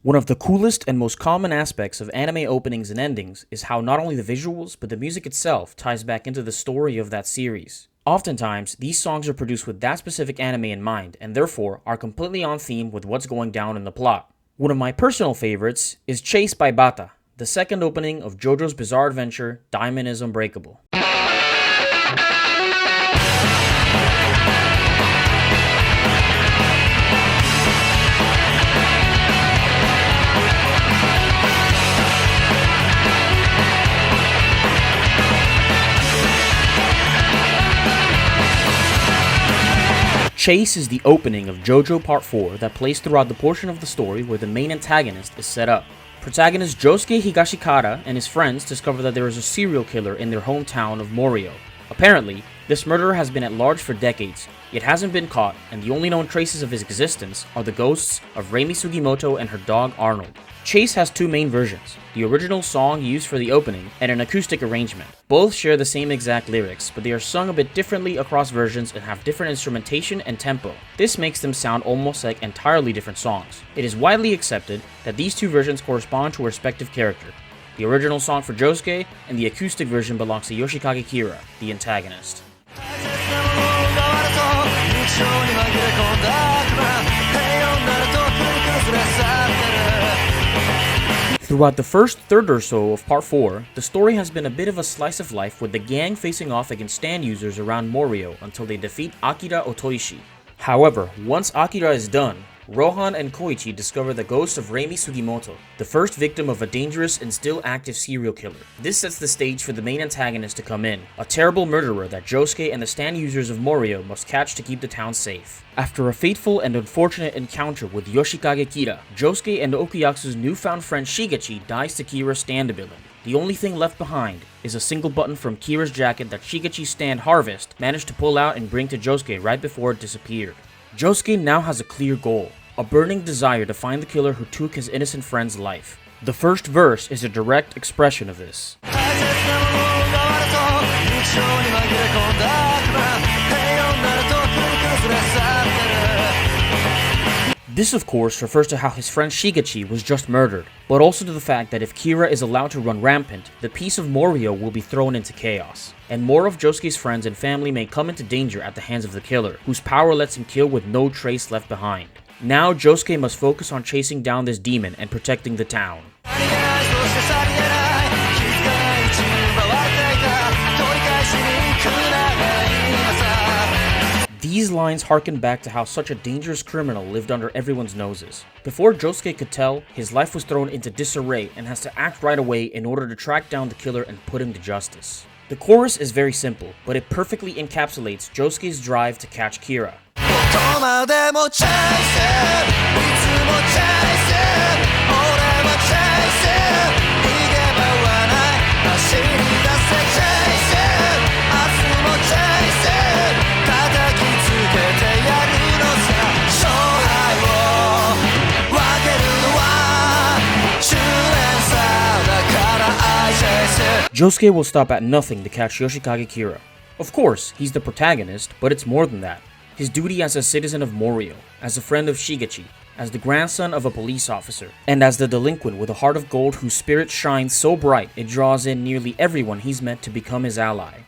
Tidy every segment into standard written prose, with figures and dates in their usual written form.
One of the coolest and most common aspects of anime openings and endings is how not only the visuals, but the music itself ties back into the story of that series. Oftentimes, these songs are produced with that specific anime in mind, and therefore are completely on theme with what's going down in the plot. One of my personal favorites is Chase by Batta, the second opening of JoJo's Bizarre Adventure, Diamond is Unbreakable. Chase is the opening of JoJo Part 4 that plays throughout the portion of the story where the main antagonist is set up. Protagonist Josuke Higashikata and his friends discover that there is a serial killer in their hometown of Morio. Apparently, this murderer has been at large for decades, yet hasn't been caught, and the only known traces of his existence are the ghosts of Reimi Sugimoto and her dog Arnold. Chase has two main versions, the original song used for the opening and an acoustic arrangement. Both share the same exact lyrics, but they are sung a bit differently across versions and have different instrumentation and tempo. This makes them sound almost like entirely different songs. It is widely accepted that these two versions correspond to a respective character. The original song for Josuke and the acoustic version belongs to Yoshikage Kira, the antagonist. Throughout the first third or so of Part 4, the story has been a bit of a slice of life with the gang facing off against stand users around Morio until they defeat Akira Otoishi. However, once Akira is done, Rohan and Koichi discover the ghost of Reimi Sugimoto, the first victim of a dangerous and still active serial killer. This sets the stage for the main antagonist to come in, a terrible murderer that Josuke and the stand users of Morio must catch to keep the town safe. After a fateful and unfortunate encounter with Yoshikage Kira, Josuke and Okuyatsu's newfound friend Shigechi dies to Kira's stand ability. The only thing left behind is a single button from Kira's jacket that Shigechi's stand Harvest managed to pull out and bring to Josuke right before it disappeared. Josuke now has a clear goal, a burning desire to find the killer who took his innocent friend's life. The first verse is a direct expression of this. This of course refers to how his friend Shigechi was just murdered, but also to the fact that if Kira is allowed to run rampant, the peace of Morio will be thrown into chaos, and more of Josuke's friends and family may come into danger at the hands of the killer, whose power lets him kill with no trace left behind. Now Josuke must focus on chasing down this demon and protecting the town. These lines harken back to how such a dangerous criminal lived under everyone's noses. Before Josuke could tell, his life was thrown into disarray and has to act right away in order to track down the killer and put him to justice. The chorus is very simple, but it perfectly encapsulates Josuke's drive to catch Kira. Josuke will stop at nothing to catch Yoshikage Kira. Of course, he's the protagonist, but it's more than that. His duty as a citizen of Morio, as a friend of Shigechi, as the grandson of a police officer, and as the delinquent with a heart of gold whose spirit shines so bright it draws in nearly everyone he's met to become his ally.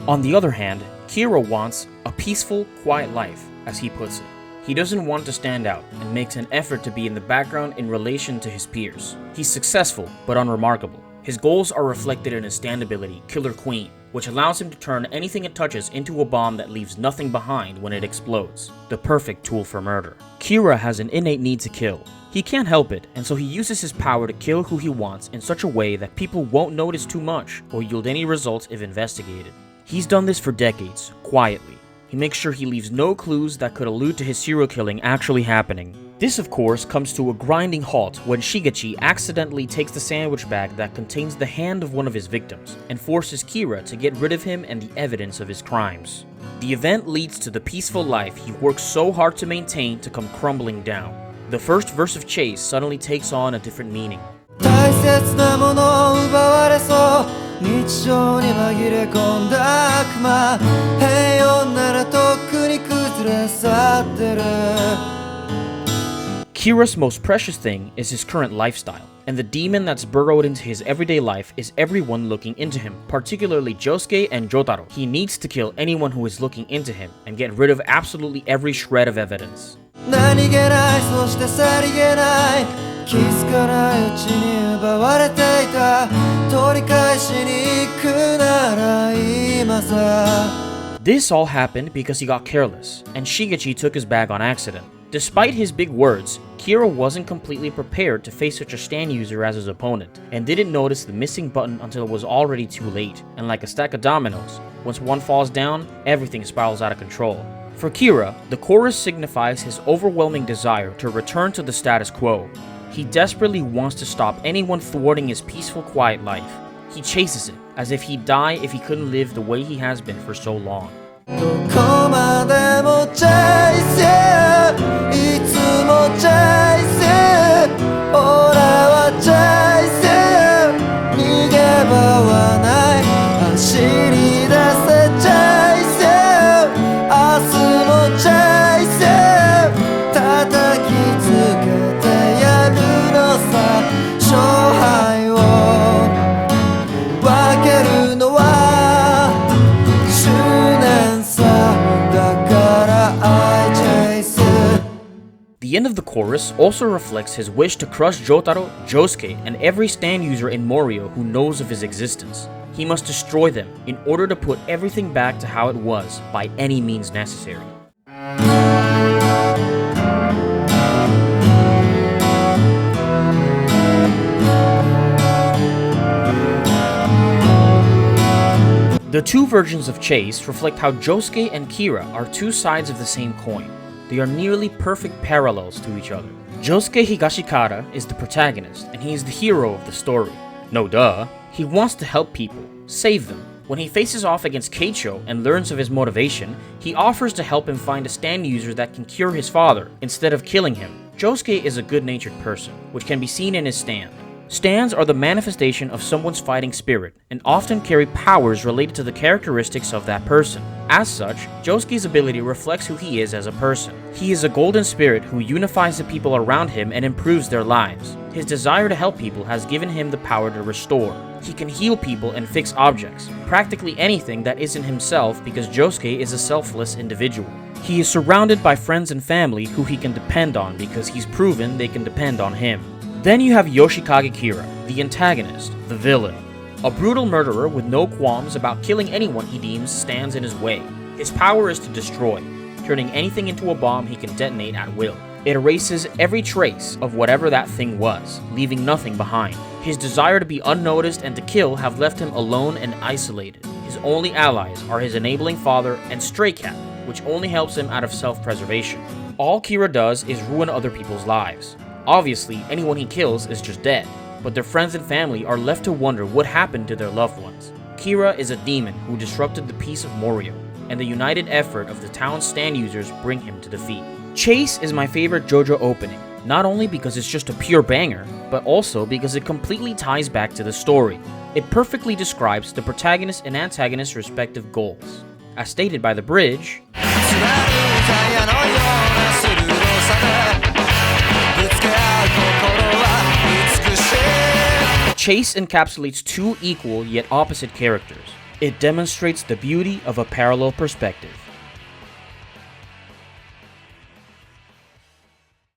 On the other hand, Kira wants a peaceful, quiet life, as he puts it. He doesn't want to stand out and makes an effort to be in the background in relation to his peers. He's successful, but unremarkable. His goals are reflected in his stand ability, Killer Queen, which allows him to turn anything it touches into a bomb that leaves nothing behind when it explodes. The perfect tool for murder. Kira has an innate need to kill. He can't help it, and so he uses his power to kill who he wants in such a way that people won't notice too much or yield any results if investigated. He's done this for decades, quietly. He makes sure he leaves no clues that could allude to his serial killing actually happening. This of course comes to a grinding halt when Shigechi accidentally takes the sandwich bag that contains the hand of one of his victims, and forces Kira to get rid of him and the evidence of his crimes. The event leads to the peaceful life he works so hard to maintain to come crumbling down. the first verse of Chase suddenly takes on a different meaning. 大切なものを奪われそう日常に紛れ込んだ悪魔平穏ならとっくに崩れ去ってる Kira's most precious thing is his current lifestyle, and the demon that's burrowed into his everyday life is everyone looking into him, particularly Josuke and Jotaro. He needs to kill anyone who is looking into him and get rid of absolutely every shred of evidence. 何気ないそしてさりげない気づかないうちに奪われていた取り返しに行くなら今さ This all happened because he got careless, and Shigechi took his bag on accident. Despite his big words, Kira wasn't completely prepared to face such a stand user as his opponent, and didn't notice the missing button until it was already too late, and like a stack of dominoes, once one falls down, everything spirals out of control. For Kira, the chorus signifies his overwhelming desire to return to the status quo. He desperately wants to stop anyone thwarting his peaceful, quiet life. He chases it, as if he'd die if he couldn't live the way he has been for so long. どこまでもチェイスいつもチェイス俺はチェイス逃げ場はない走り出せチェイス明日もチェイス叩きつけてやるのさ勝敗を分けるのはThe end of the chorus also reflects his wish to crush Jotaro, Josuke, and every stand user in Morio who knows of his existence. He must destroy them in order to put everything back to how it was by any means necessary. The two versions of Chase reflect how Josuke and Kira are two sides of the same coin. They are nearly perfect parallels to each other. Josuke Higashikata is the protagonist, and he is the hero of the story. No duh. He wants to help people, save them. When he faces off against Keicho and learns of his motivation, he offers to help him find a stand user that can cure his father, instead of killing him. Josuke is a good-natured person, which can be seen in his stand. Stands are the manifestation of someone's fighting spirit, and often carry powers related to the characteristics of that person. As such, Josuke's ability reflects who he is as a person. He is a golden spirit who unifies the people around him and improves their lives. His desire to help people has given him the power to restore. He can heal people and fix objects, practically anything that isn't himself, because Josuke is a selfless individual. He is surrounded by friends and family who he can depend on because he's proven they can depend on him. Then you have Yoshikage Kira, the antagonist, the villain. A brutal murderer with no qualms about killing anyone he deems stands in his way. His power is to destroy, turning anything into a bomb he can detonate at will. It erases every trace of whatever that thing was, leaving nothing behind. His desire to be unnoticed and to kill have left him alone and isolated. His only allies are his enabling father and Stray Cat, which only helps him out of self-preservation. All Kira does is ruin other people's lives. Obviously, anyone he kills is just dead, but their friends and family are left to wonder what happened to their loved ones. Kira is a demon who disrupted the peace of Morio, and the united effort of the town's stand users bring him to defeat. Chase is my favorite JoJo opening, not only because it's just a pure banger, but also because it completely ties back to the story. It perfectly describes the protagonist and antagonist's respective goals. As stated by the bridge, Chase encapsulates two equal yet opposite characters. It demonstrates the beauty of a parallel perspective.